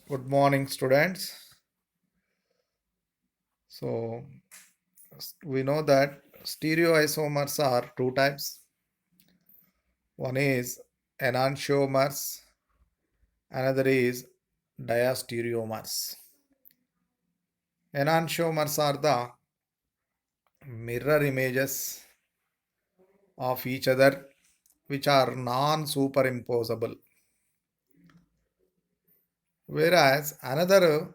Good morning, students. So, we know that stereoisomers are two types. One is enantiomers, another is diastereomers. Enantiomers are the mirror images of each other which are non-superimposable. Whereas another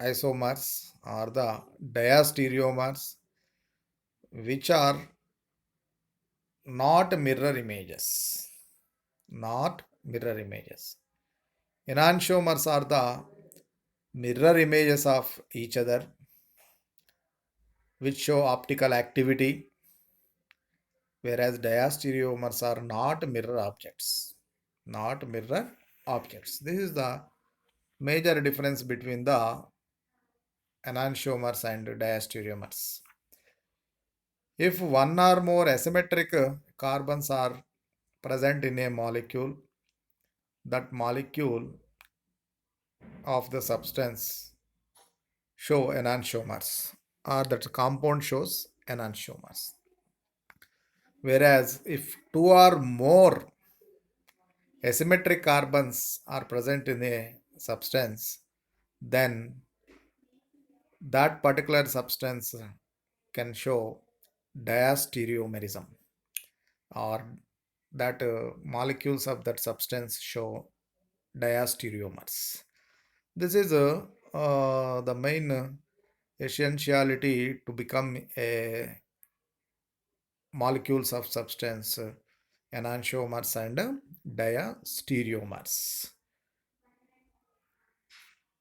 isomers are the diastereomers which are not mirror images. Not mirror images. Enantiomers are the mirror images of each other which show optical activity, whereas diastereomers are not mirror objects. Not mirror objects. This is the major difference between the enantiomers and diastereomers. If one or more asymmetric carbons are present in a molecule, that molecule of the substance show enantiomers, or that compound shows enantiomers. Whereas if two or more asymmetric carbons are present in a substance, then that particular substance can show diastereomerism, or that molecules of that substance show diastereomers. This is the main essentiality to become a molecules of substance, enantiomers and diastereomers.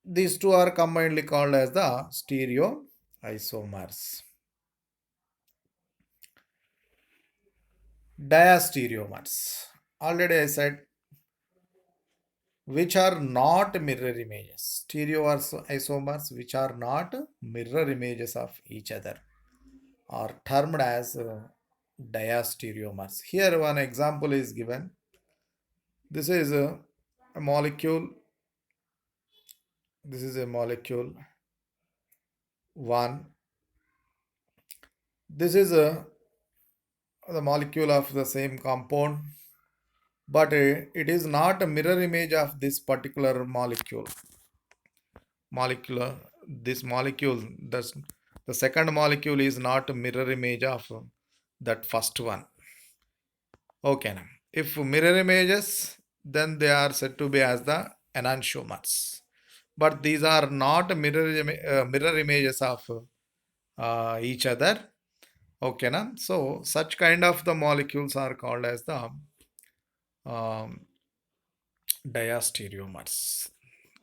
These two are combinedly called as the stereoisomers. Diastereomers. Already I said which are not mirror images. Stereoisomers which are not mirror images of each other are termed as diastereomers. Here one example is given. This is a molecule. This is a molecule 1. This is the molecule of the same compound, but it is not a mirror image of this particular molecule. This molecule, the second molecule is not a mirror image of that first one. Okay, now if mirror images, then they are said to be as the enantiomers. But these are not mirror images of each other. Okay, na? So such kind of the molecules are called as the um, diastereomers.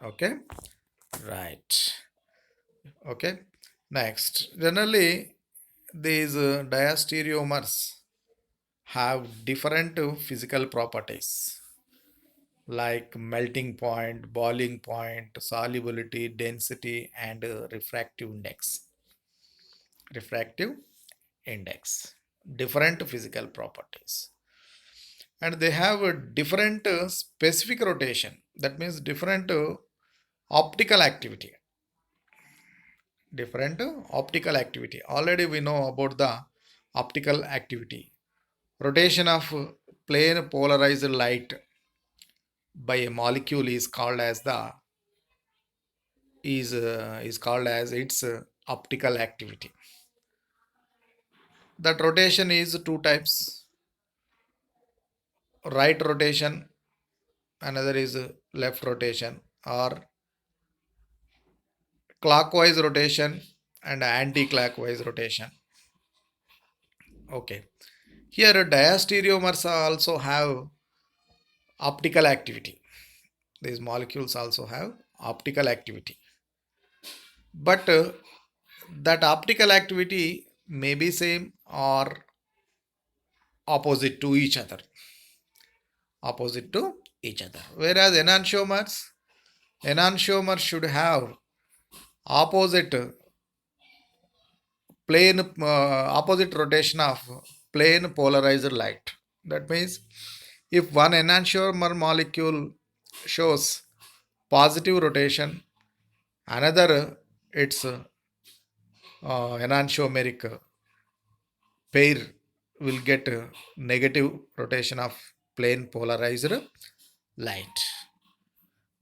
Okay, right. Okay, next. Generally, these diastereomers have different physical properties like melting point, boiling point, solubility, density, and refractive index. Refractive index. Different physical properties. And they have a different specific rotation. That means different optical activity. Different optical activity. Already we know about the optical activity. Rotation of plane polarized light by a molecule is called as its optical activity. That rotation is two types: right rotation, another is left rotation, or clockwise rotation and anti-clockwise rotation. Okay. Here diastereomers also have optical activity. These molecules also have optical activity. But that optical activity may be same or opposite to each other. Opposite to each other. Whereas enantiomers should have opposite opposite rotation of plane polarized light. That means if one enantiomer molecule shows positive rotation, another its enantiomeric pair will get negative rotation of plane polarized light.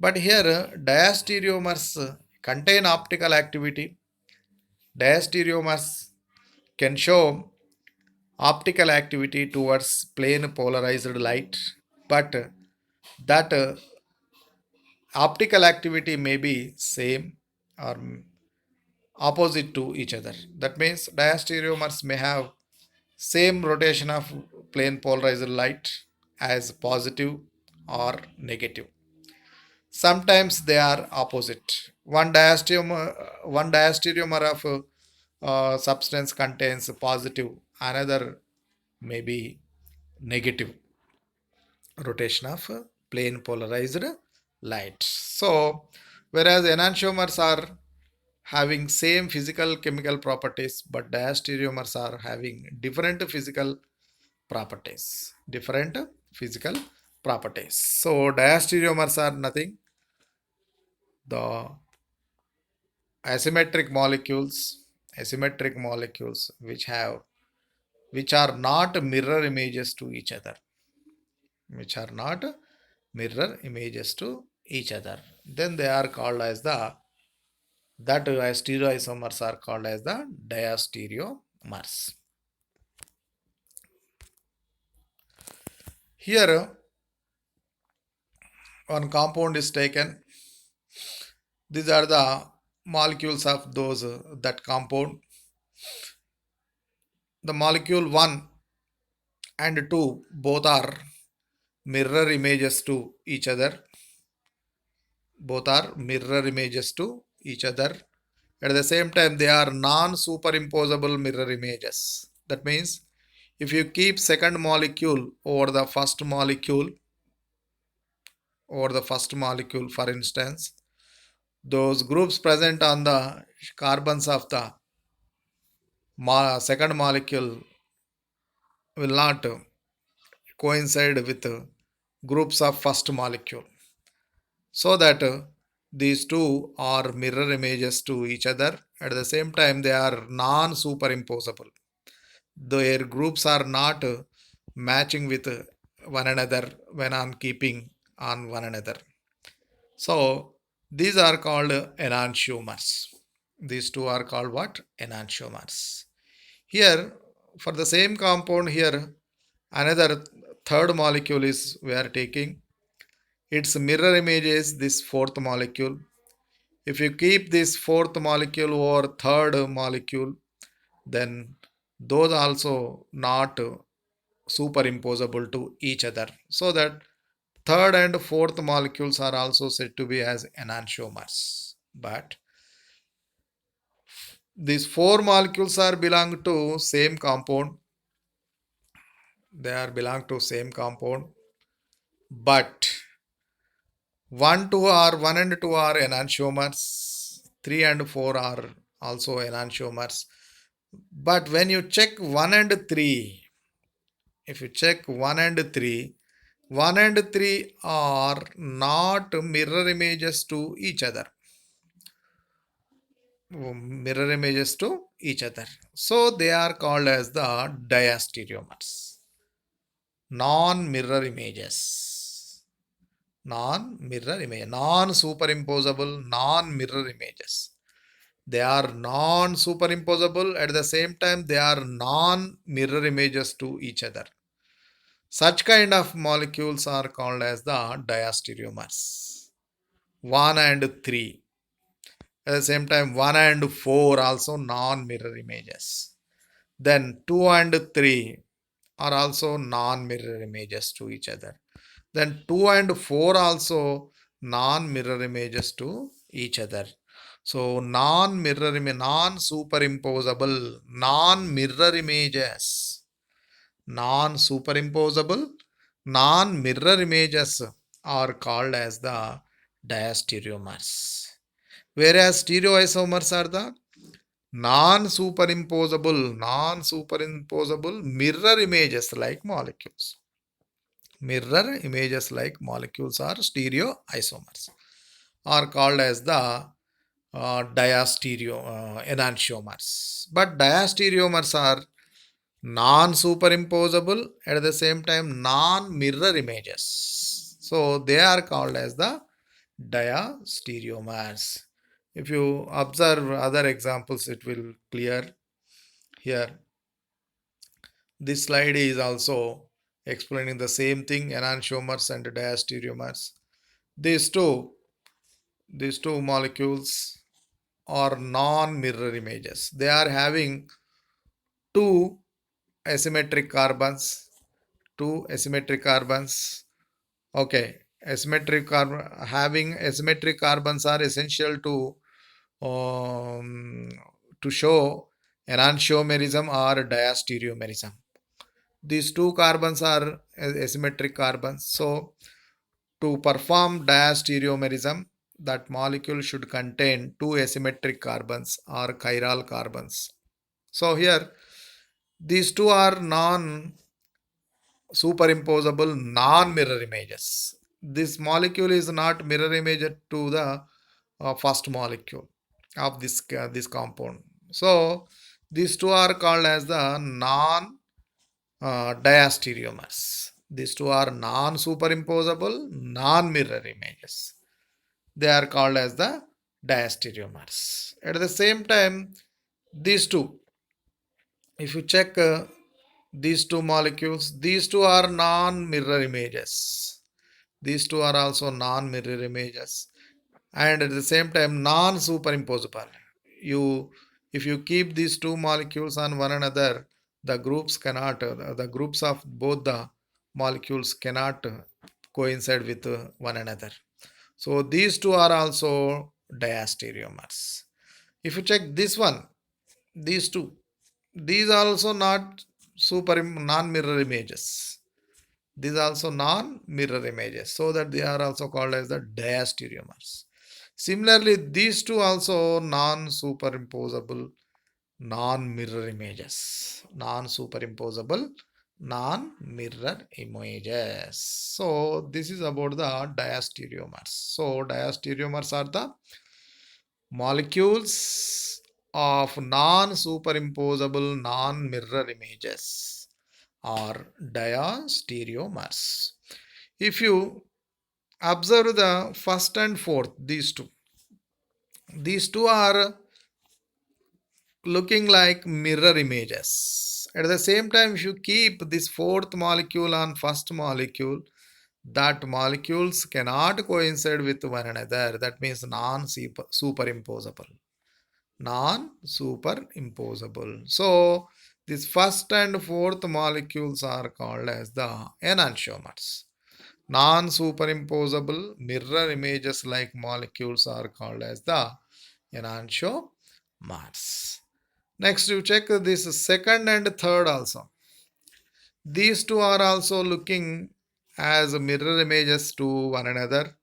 But here diastereomers contain optical activity. Diastereomers can show optical activity towards plane polarized light, but that optical activity may be same or opposite to each other. That means diastereomers may have same rotation of plane polarized light as positive or negative. Sometimes they are opposite. One diastereomer of substance contains positive, another may be negative rotation of plane polarized light. So, whereas enantiomers are having same physical chemical properties, but diastereomers are having different physical properties. Different physical properties. So, diastereomers are nothing. The asymmetric molecules which are not mirror images to each other, which are not mirror images to each other, then they are called as the that stereoisomers are called as the diastereomers. Here one compound is taken. These are the molecules of those that compound. The molecule 1 and 2 both are mirror images to each other. Both are mirror images to each other. At the same time, they are non-superimposable mirror images. That means if you keep second molecule over the first molecule, for instance, those groups present on the carbons of the second molecule will not coincide with groups of first molecule. So that these two are mirror images to each other. At the same time, they are non-superimposable. Their groups are not matching with one another when on keeping on one another. So these are called enantiomers. These two are called what? Enantiomers. Here, for the same compound here, another third molecule is we are taking. Its mirror image is this fourth molecule. If you keep this fourth molecule over third molecule, then those also not superimposable to each other. So that third and fourth molecules are also said to be as enantiomers. But these four molecules are belong to same compound. They are belong to same compound. But 1 and 2 are enantiomers. 3 and 4 are also enantiomers. But when you check 1 and 3, if you check 1 and 3, 1 and 3 are not mirror images to each other. Mirror images to each other. So they are called as the diastereomers. Non-mirror images. Non-mirror image. Non-superimposable, non-mirror images. They are non-superimposable, at the same time they are non-mirror images to each other. Such kind of molecules are called as the diastereomers. 1 and 3. At the same time 1 and 4 also non-mirror images. Then 2 and 3 are also non-mirror images to each other. Then 2 and 4 also non-mirror images to each other. So non-mirror, non-superimposable, non-mirror images, non-superimposable, non-mirror images are called as the diastereomers. Whereas stereoisomers are the non-superimposable mirror images like molecules. Mirror images like molecules are stereoisomers. are called as the enantiomers. But diastereomers are non-superimposable, at the same time non-mirror images. So they are called as the diastereomers. If you observe other examples, it will clear here. This slide is also explaining the same thing, enantiomers and diastereomers. These two, these two molecules are non-mirror images. They are having two asymmetric carbons, two asymmetric carbons. Okay, having asymmetric carbons are essential um, to show enantiomerism or diastereomerism. These two carbons are asymmetric carbons. So to perform diastereomerism, that molecule should contain two asymmetric carbons or chiral carbons. So here these two are non-superimposable, non-mirror images. This molecule is not mirror image to the first molecule of this compound. So these two are called as the diastereomers. These two are non-superimposable, non-mirror images. They are called as the diastereomers. At the same time, these two, if you check these two molecules, these two are non-mirror images. These two are also non-mirror images, and at the same time non-superimposable. You, if you keep these two molecules on one another, the groups of both the molecules cannot coincide with one another. So these two are also diastereomers. If you check this one, these two, these are also not non-mirror images. These are also non-mirror images, so that they are also called as the diastereomers. Similarly, these two also non-superimposable, non-mirror images. Non-superimposable, non-mirror images. So this is about the diastereomers. So diastereomers are the molecules of non-superimposable, non-mirror images or diastereomers. If you observe the first and fourth, these two are looking like mirror images. At the same time, if you keep this fourth molecule on first molecule, that molecules cannot coincide with one another. That means non-superimposable. Non-superimposable. So these first and fourth molecules are called as the enantiomers. Non-superimposable mirror images like molecules are called as the enantiomers. Next, you check this second and third also. These two are also looking as mirror images to one another.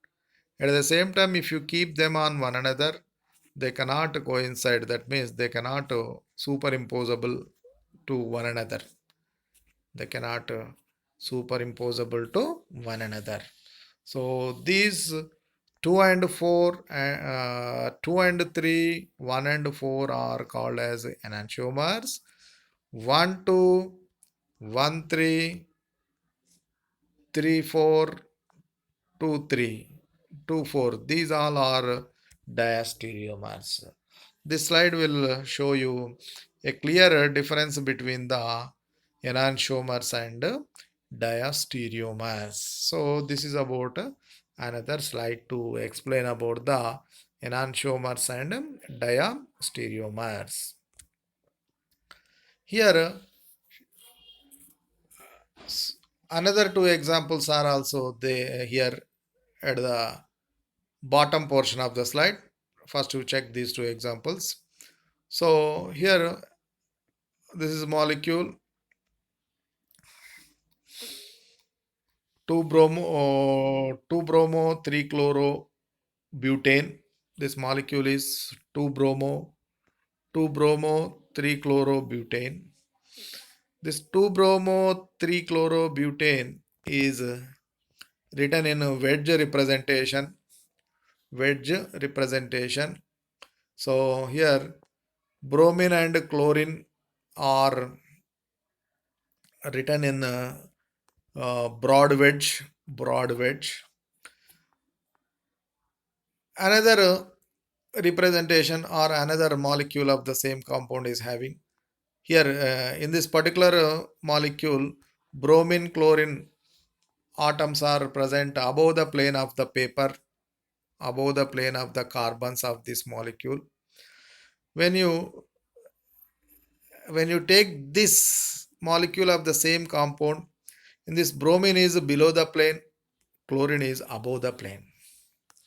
At the same time, if you keep them on one another, they cannot coincide. That means they cannot superimposable to one another. They cannot superimposable to one another. So these 2 and 4, 2 and 3, 1 and 4 are called as enantiomers. 1, 2, 1, 3, 3, 4, 2, 3, 2, 4. These all are diastereomers. This slide will show you a clearer difference between the enantiomers and diastereomers. So this is about another slide to explain about the enantiomers and diastereomers. Here another two examples are also there here at the bottom portion of the slide. First you check these two examples. So here this is molecule 2-bromo 3-chloro-butane. This molecule is 2-bromo 3-chloro-butane. This 2-bromo 3-chloro-butane is written in a wedge representation. wedge representation. So here bromine and chlorine are written in broad wedge. Another representation or another molecule of the same compound is having here in this particular molecule, bromine chlorine atoms are present above the plane of the paper, above the plane of the carbons of this molecule. When you take this molecule of the same compound, in this bromine is below the plane, chlorine is above the plane.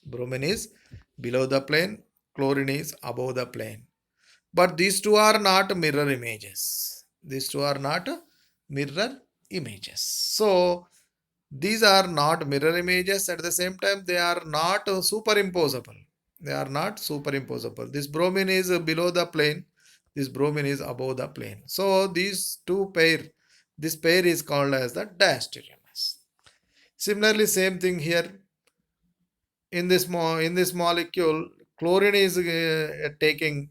Bromine is below the plane, chlorine is above the plane. But these two are not mirror images. These two are not mirror images. So these are not mirror images. At the same time, they are not superimposable. They are not superimposable. This bromine is below the plane. This bromine is above the plane. So these two pair, this pair is called as the diastereomers. Similarly, same thing here. In this molecule, chlorine is taking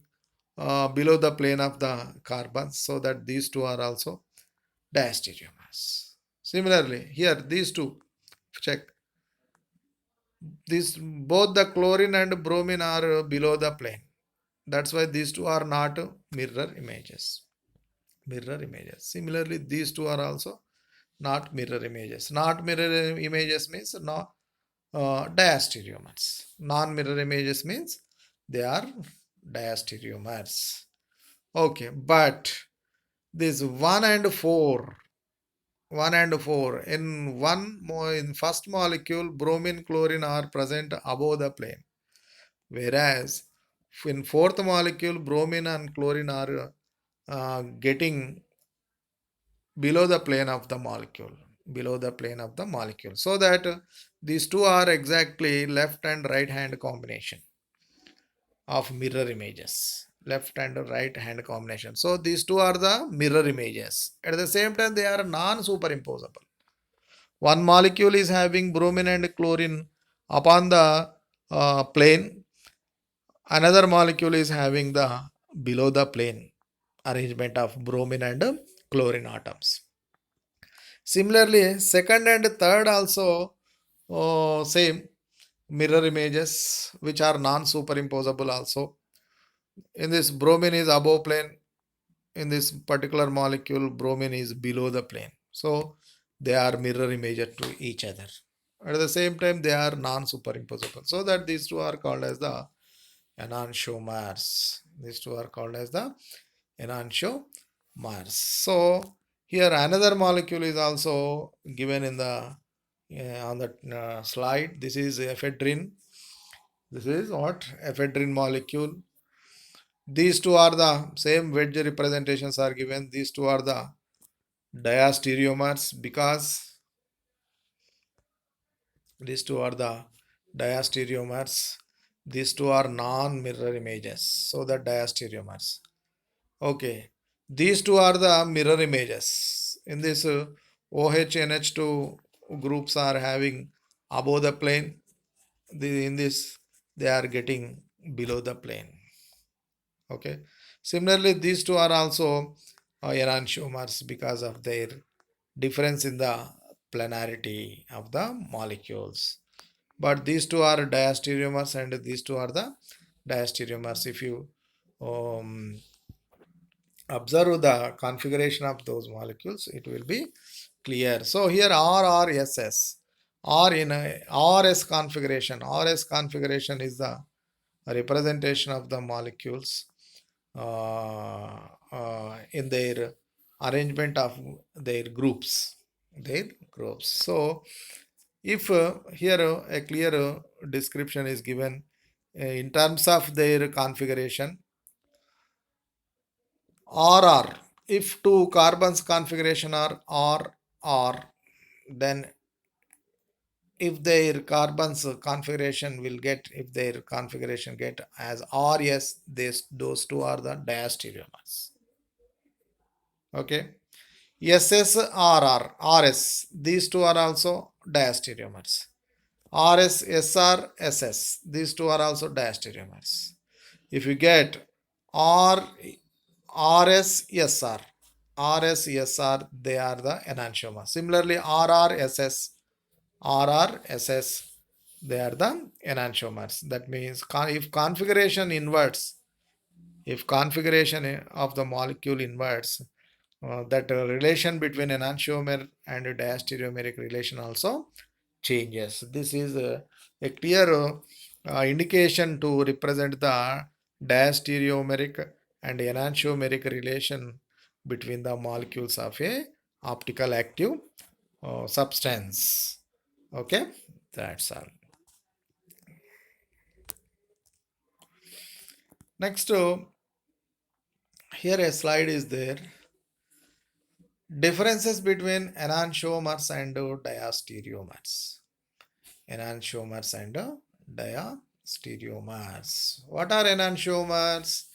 below the plane of the carbons, so that these two are also diastereomers. Similarly, here these two, check. This both the chlorine and bromine are below the plane. That's why these two are not mirror images. Mirror images. Similarly, these two are also not mirror images. Not mirror images means no diastereomers. Non-mirror images means they are diastereomers. Okay, but this 1 and 4, 1 and 4 in first molecule, bromine chlorine are present above the plane, whereas in fourth molecule, bromine and chlorine are getting below the plane of the molecule, below the plane of the molecule, so that these two are exactly left and right hand combination of mirror images, left and right hand combination. So these two are the mirror images. At the same time, they are non-superimposable. One molecule is having bromine and chlorine upon the plane. Another molecule is having the below the plane arrangement of bromine and chlorine atoms. Similarly, second and third also same mirror images which are non-superimposable also. In this, bromine is above plane. In this particular molecule, bromine is below the plane. So they are mirror images to each other. At the same time, they are non-superimposable. So that these two are called as the enantiomers. These two are called as the enantiomers. So here another molecule is also given in the on the slide. This is ephedrine. This is what? Ephedrine molecule. These two are the same wedge representations are given. These two are the diastereomers because these two are the diastereomers. These two are non-mirror images. So the diastereomers. Okay. These two are the mirror images. In this OH-NH2 groups are having above the plane. In this they are getting below the plane. Okay. Similarly, these two are also enantiomers because of their difference in the planarity of the molecules. But these two are diastereomers and these two are the diastereomers. If you um, observe the configuration of those molecules, it will be clear. So here RRSS, R in a RS configuration. RS configuration is the representation of the molecules in their arrangement of their groups. So if here a clear description is given in terms of their configuration, RR, if two carbons configuration are RR, then if their carbons configuration will get, if their configuration get as RS, those two are the diastereomers. Okay. SSRR, RS, these two are also diastereomers. RS, SR, SS. These two are also diastereomers. If you get R, RS, SR, RS, SR, they are the enantiomers. Similarly, RR, SS, RR, SS, they are the enantiomers. That means if configuration inverts, if configuration of the molecule inverts, that relation between enantiomer and diastereomeric relation also changes. This is a clear indication to represent the diastereomeric and enantiomeric relation between the molecules of a optical active substance. Okay, that's all. Next, here a slide is there. Differences between enantiomers and diastereomers. Enantiomers and diastereomers. What are enantiomers?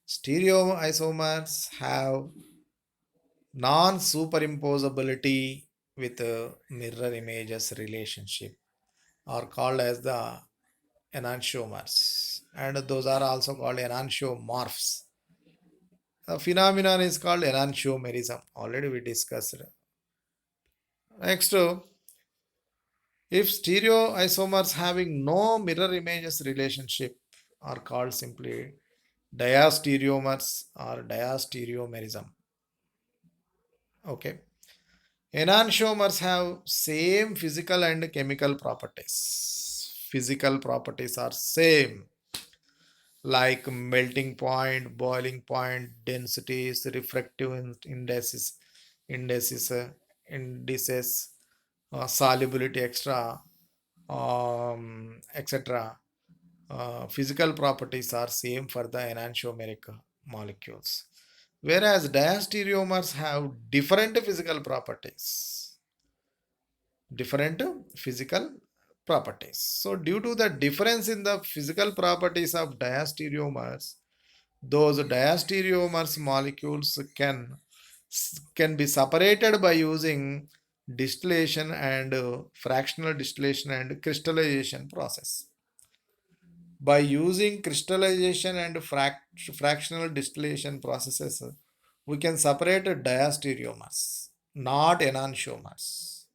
Stereoisomers have non-superimposability with mirror images relationship are called as the enantiomers, and those are also called enantiomorphs. The phenomenon is called enantiomerism. Already we discussed. Next, if stereoisomers having no mirror images relationship are called simply diastereomers or diastereomerism. Okay. Enantiomers have same physical and chemical properties. Physical properties are same, like melting point, boiling point, densities, refractive indices, indices, solubility, extra, etc. Physical properties are same for the enantiomeric molecules, whereas diastereomers have different physical properties. Different physical properties. So, due to the difference in the physical properties of diastereomers, those diastereomers molecules can be separated by using distillation and fractional distillation and crystallization process. By using crystallization and fractional distillation processes, we can separate diastereomers, not enantiomers,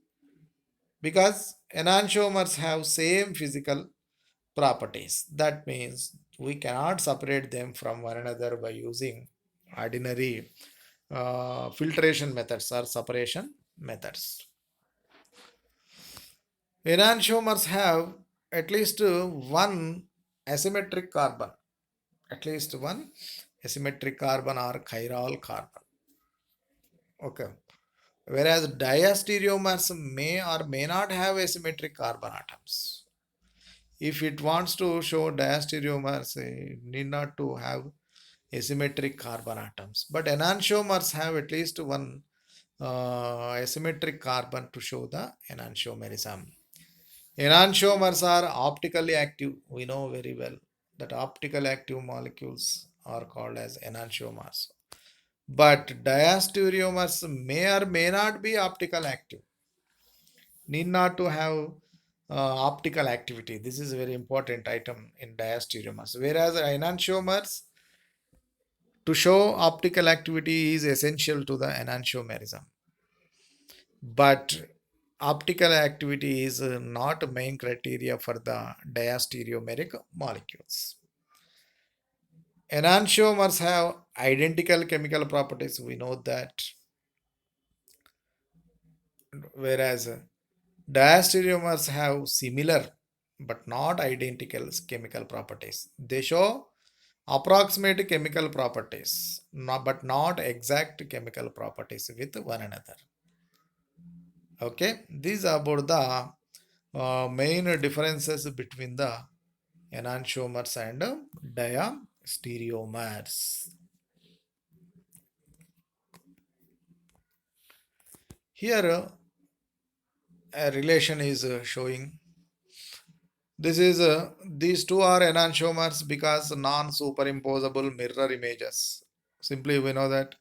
because enantiomers have same physical properties. That means we cannot separate them from one another by using ordinary filtration methods or separation methods. Enantiomers have at least one asymmetric carbon, at least one asymmetric carbon or chiral carbon. Okay. Whereas diastereomers may or may not have asymmetric carbon atoms. If it wants to show diastereomers, it need not to have asymmetric carbon atoms. But enantiomers have at least one asymmetric carbon to show the enantiomerism. Enantiomers are optically active. We know very well that optical active molecules are called as enantiomers. But diastereomers may or may not be optical active. Need not to have optical activity. This is a very important item in diastereomers. Whereas enantiomers, to show optical activity is essential to the enantiomerism. But optical activity is not main criteria for the diastereomeric molecules. Enantiomers have identical chemical properties. We know that. Whereas diastereomers have similar but not identical chemical properties. They show approximate chemical properties, but not exact chemical properties with one another. Okay, these are about the main differences between the enantiomers and diastereomers. Here a relation is showing. This is these two are enantiomers because non-superimposable mirror images. Simply we know that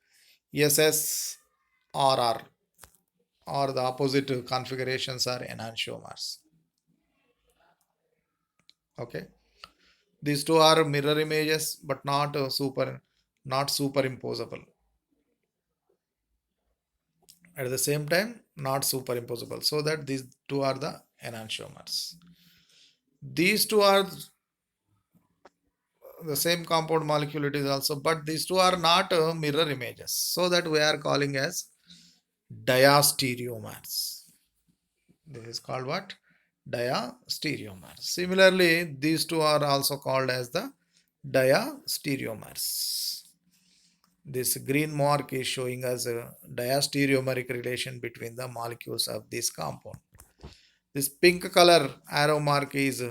SSRR or the opposite configurations are enantiomers. Okay, these two are mirror images, but not not superimposable. At the same time, not superimposable. So that these two are the enantiomers. These two are the same compound molecule it is also, but these two are not mirror images. So that we are calling as diastereomers. This is called what? Diastereomers. Similarly, these two are also called as the diastereomers. This green mark is showing us a diastereomeric relation between the molecules of this compound. This pink color arrow mark is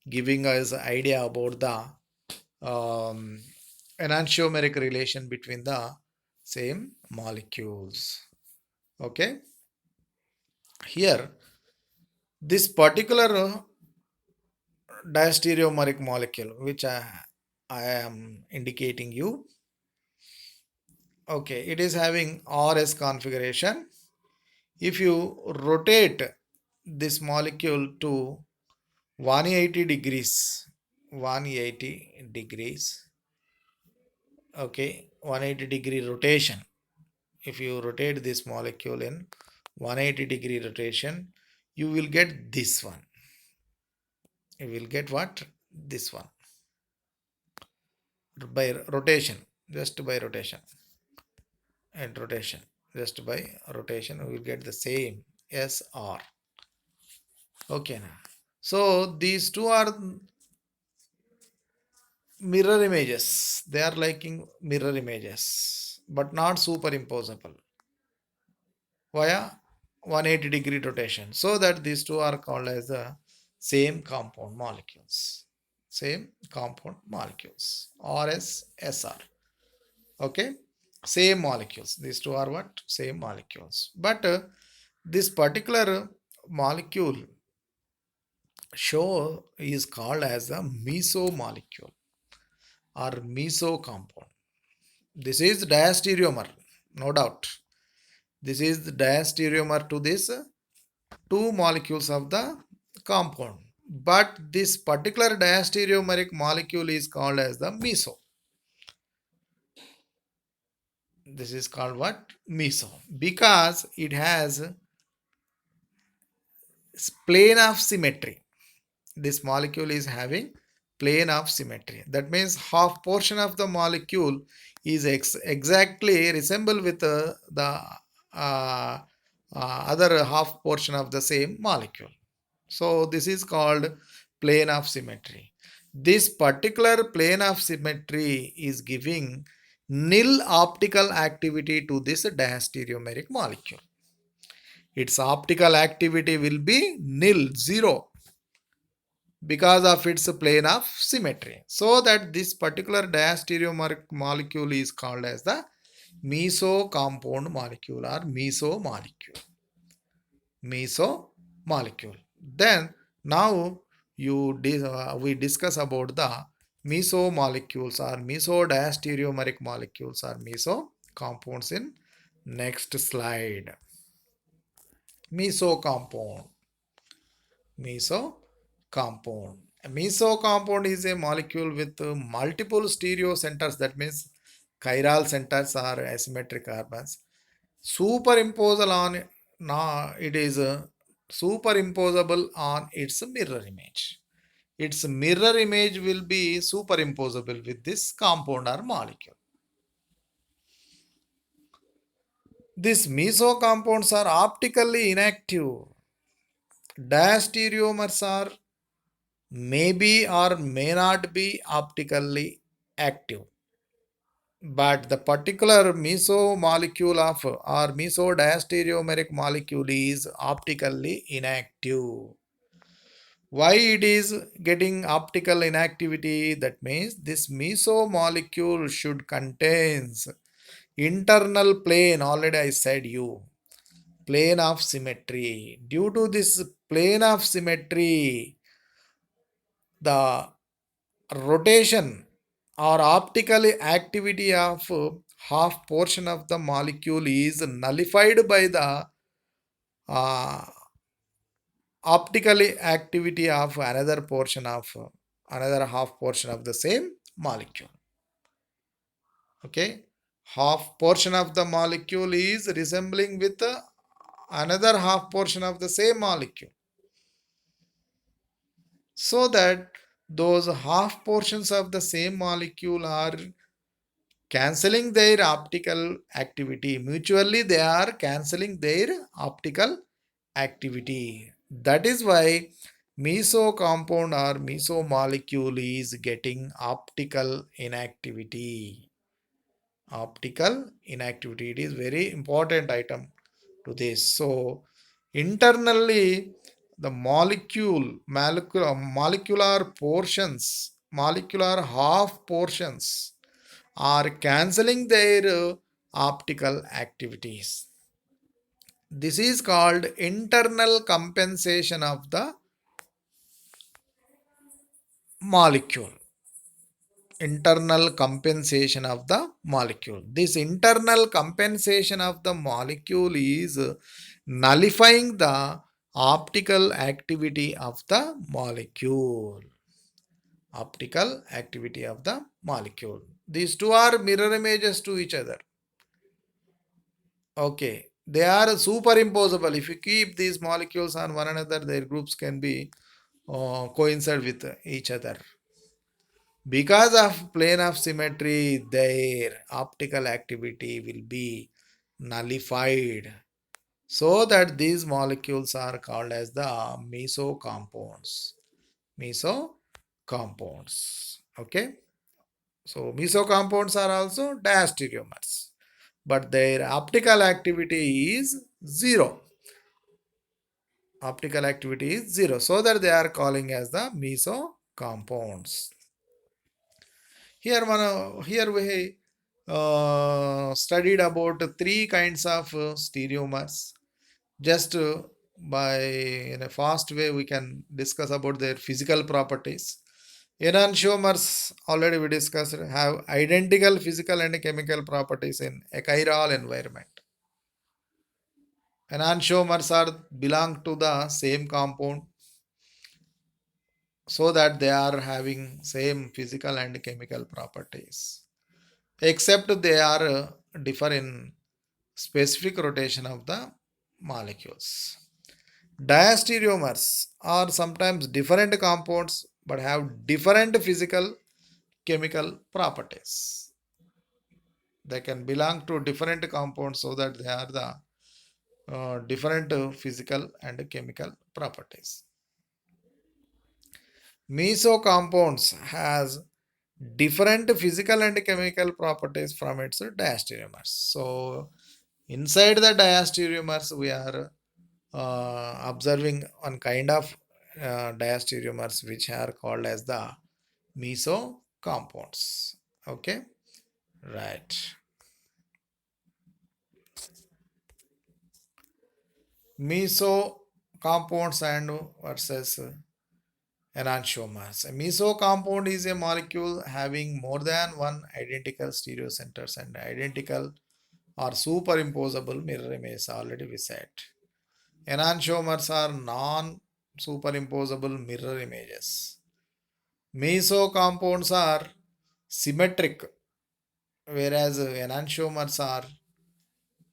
giving us idea about the enantiomeric relation between the same molecules. Okay. Here, this particular diastereomeric molecule, which I am indicating you, okay, it is having RS configuration. If you rotate this molecule to 180 degrees, 180 degrees, okay, 180 degree rotation. If you rotate this molecule in 180 degree rotation, you will get this one. You will get what? This one. By rotation, just by rotation. And rotation, just by rotation, we will get the same SR. Okay, now. So these two are mirror images. They are liking mirror images, but not superimposable via 180 degree rotation. So that these two are called as the same compound molecules. Same compound molecules. RS, SR. Okay. Same molecules. These two are what? Same molecules. But this particular molecule show is called as a meso molecule or meso compound. This is diastereomer, no doubt. This is the diastereomer to this two molecules of the compound. But this particular diastereomeric molecule is called as the meso. This is called what? Meso. Because it has plane of symmetry. This molecule is having plane of symmetry. That means half portion of the molecule is exactly resemble with the other half portion of the same molecule. So this is called plane of symmetry. This particular plane of symmetry is giving nil optical activity to this diastereomeric molecule. Its optical activity will be nil, zero, because of its plane of symmetry. So that this particular diastereomeric molecule is called as the meso compound molecule or meso molecule. Meso molecule. Then now we discuss about the meso molecules or meso diastereomeric molecules or meso compounds in next slide. Meso compound. Meso compound. A meso compound is a molecule with multiple stereo centers. That means chiral centers are asymmetric carbons. Superimposable on, it is superimposable on its mirror image. Its mirror image will be superimposable with this compound or molecule. These meso compounds are optically inactive. Diastereomers are maybe or may not be optically active, but the particular meso molecule of or meso diastereomeric molecule is optically inactive. Why it is getting optical inactivity? That means this meso molecule should contains internal plane. Already I said you, plane of symmetry. Due to this plane of symmetry, the rotation or optical activity of half portion of the molecule is nullified by the uh, optical activity of another portion of another half portion of the same molecule. Okay, half portion of the molecule is resembling with another half portion of the same molecule, so that those half portions of the same molecule are cancelling their optical activity. Mutually they are cancelling their optical activity. That is why meso compound or meso molecule is getting optical inactivity. Optical inactivity, it is very important item to this. So internally the molecular portions, molecular half portions are cancelling their optical activities. This is called internal compensation of the molecule. Internal compensation of the molecule. This internal compensation of the molecule is nullifying the optical activity of the molecule. Optical activity of the molecule. These two are mirror images to each other. Okay, they are superimposable. If you keep these molecules on one another, their groups can be coincide with each other. Because of plane of symmetry, their optical activity will be nullified. So that these molecules are called as the meso compounds. Meso compounds. Okay. So meso compounds are also diastereomers, but their optical activity is zero. Optical activity is zero, so that they are calling as the meso compounds. Here we studied about three kinds of stereomers. Just by in a fast way, we can discuss about their physical properties. Enantiomers, already we discussed, have identical physical and chemical properties in a chiral environment. Enantiomers are belong to the same compound, so that they are having same physical and chemical properties, except they are differ in specific rotation of the molecules. Diastereomers are sometimes different compounds but have different physical chemical properties. They can belong to different compounds, so that they are the different physical and chemical properties. Meso compounds has different physical and chemical properties from its diastereomers. So inside the diastereomers, we are observing one kind of diastereomers which are called as the meso compounds. Okay, right. Meso compounds and versus enantiomers. A meso compound is a molecule having more than one identical stereocenters and identical or superimposable mirror images, already we said. Enantiomers are non-superimposable mirror images. Meso compounds are symmetric, whereas enantiomers are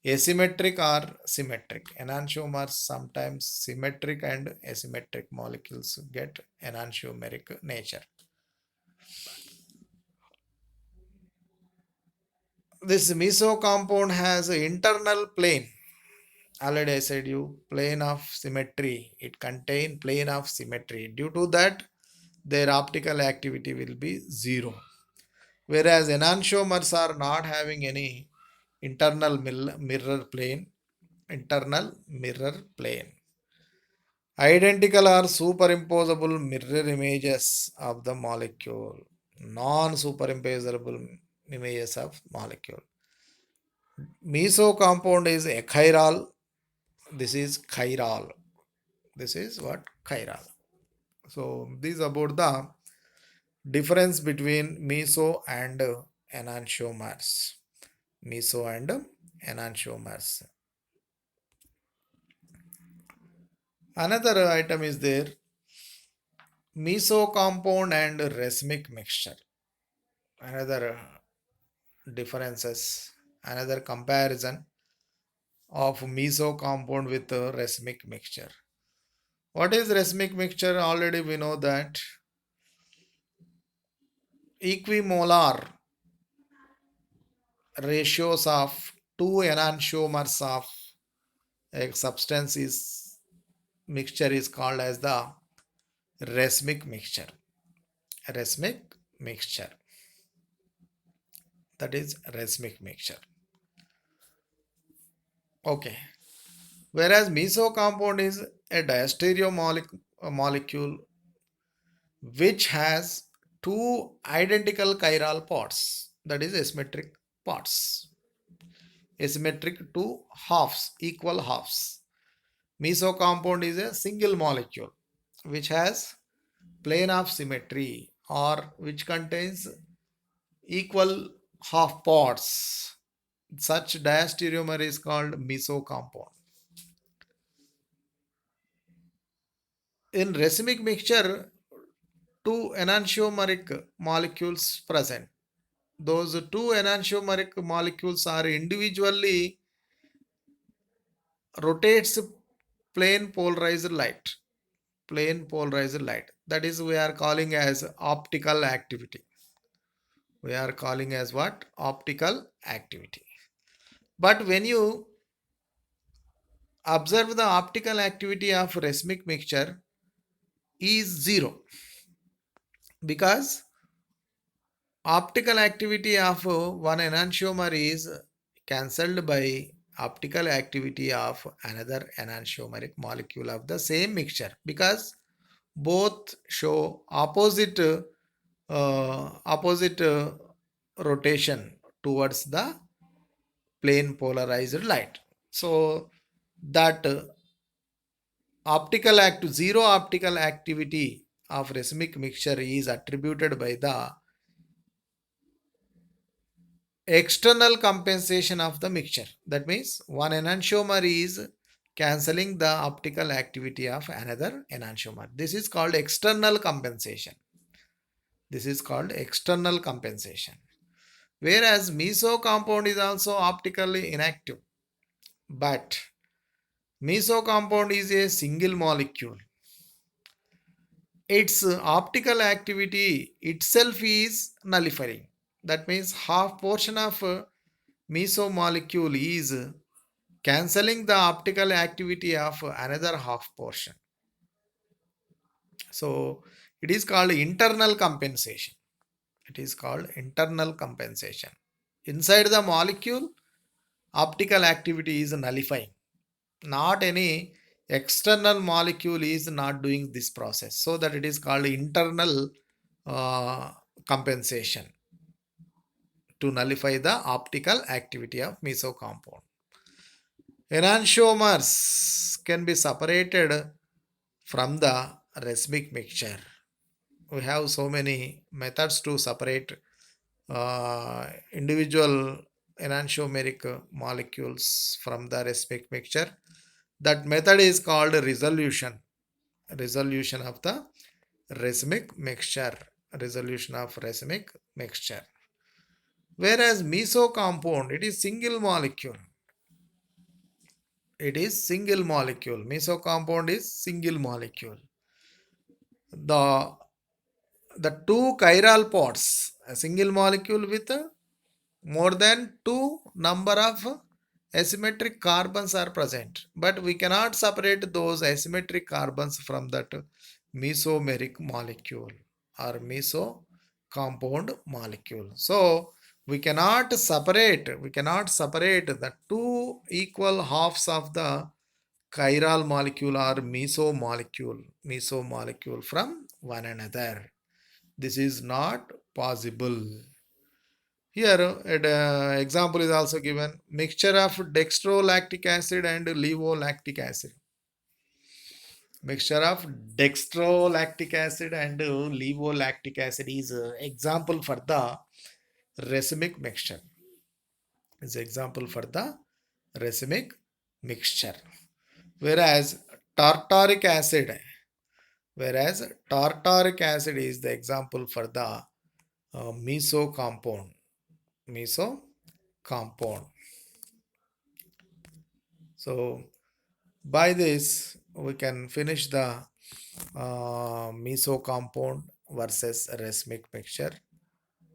asymmetric or symmetric. Enantiomers sometimes symmetric and asymmetric molecules get enantiomeric nature. This meso compound has an internal plane. Already I said you, plane of symmetry. It contains plane of symmetry. Due to that, their optical activity will be zero. Whereas enantiomers are not having any internal mirror plane. Internal mirror plane. Identical or superimposable mirror images of the molecule. Non-superimposable images of molecule. Meso compound is achiral. This is chiral. This is what? Chiral. So this is about the difference between meso and enantiomers. Meso and enantiomers. Another item is there. Meso compound and racemic mixture. Another differences, another comparison of meso compound with racemic mixture. What is racemic mixture? Already we know that equimolar ratios of two enantiomers of a substance is mixture is called as the racemic mixture. Racemic mixture. That is racemic mixture. Okay. Whereas meso compound is a diastereomolic molecule which has two identical chiral parts, that is asymmetric parts, asymmetric two halves, equal halves. Meso compound is a single molecule which has plane of symmetry or which contains equal half parts. Such diastereomer is called meso compound. In racemic mixture, two enantiomeric molecules present. Those two enantiomeric molecules are individually rotates plane polarized light. Plane polarized light. That is we are calling as optical activity. We are calling as what? Optical activity. But when you observe the optical activity of racemic mixture is zero because optical activity of one enantiomer is cancelled by optical activity of another enantiomeric molecule of the same mixture because both show opposite rotation towards the plane polarized light. So that zero optical activity of racemic mixture is attributed by the external compensation of the mixture. That means one enantiomer is cancelling the optical activity of another enantiomer. This is called external compensation. This is called external compensation. Whereas meso compound is also optically inactive. But meso compound is a single molecule. Its optical activity itself is nullifying. That means half portion of meso molecule is cancelling the optical activity of another half portion. So it is called internal compensation. It is called internal compensation. Inside the molecule, optical activity is nullifying. Not any external molecule is not doing this process. So that it is called internal uh, compensation to nullify the optical activity of meso compound. Enantiomers can be separated from the racemic mixture. We have so many methods to separate individual enantiomeric molecules from the racemic mixture. That method is called resolution. Resolution of the racemic mixture. Resolution of racemic mixture. Whereas meso compound, it is single molecule. It is single molecule. Meso compound is single molecule. The two chiral pods, a single molecule with more than two number of asymmetric carbons are present, but we cannot separate those asymmetric carbons from that mesomeric molecule or meso compound molecule. So we cannot separate the two equal halves of the chiral molecule or meso molecule from one another. This is not possible. Here, an example is also given. Mixture of dextrolactic acid and levolactic acid. Mixture of dextrolactic acid and levolactic acid is example for the racemic mixture. Is example for the racemic mixture. Whereas tartaric acid whereas tartaric acid is the example for the meso compound. Meso compound. So by this we can finish the meso compound versus racemic mixture.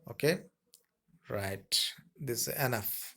Okay, right, this is enough.